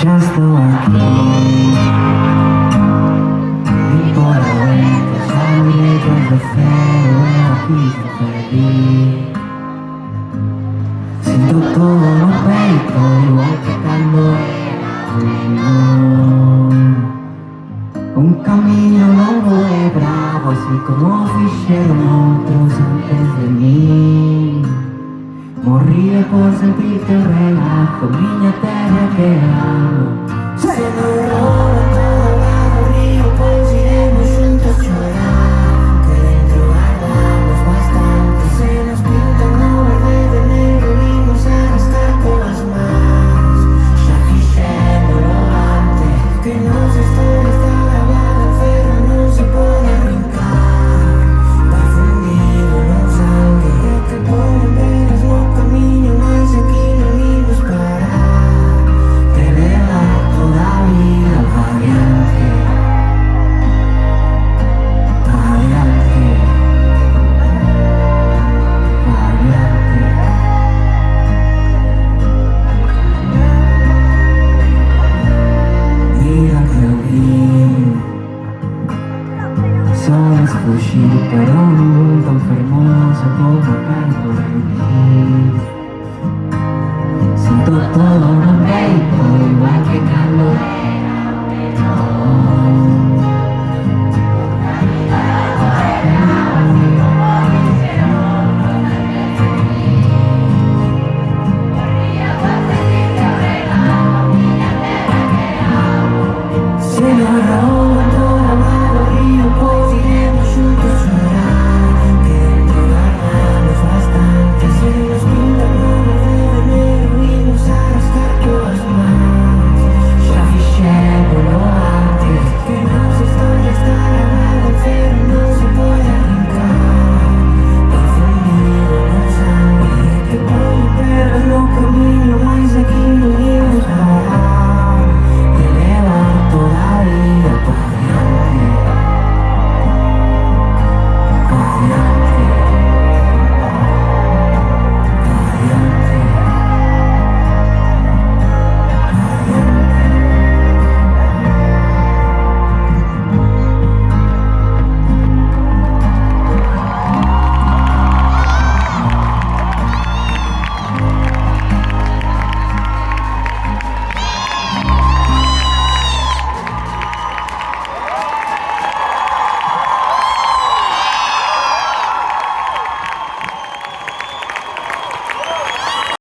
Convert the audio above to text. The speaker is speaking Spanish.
Ya estoy aquí. Y por la vuelta ya miré desde cero, aquí sin feliz. Siento todo en los peitos, igual que cuando era niño. Un camino longo e bravo, así como fixeron outros antes de mí. Morría por sentirte o regazo, miña terra que amo. Se non roba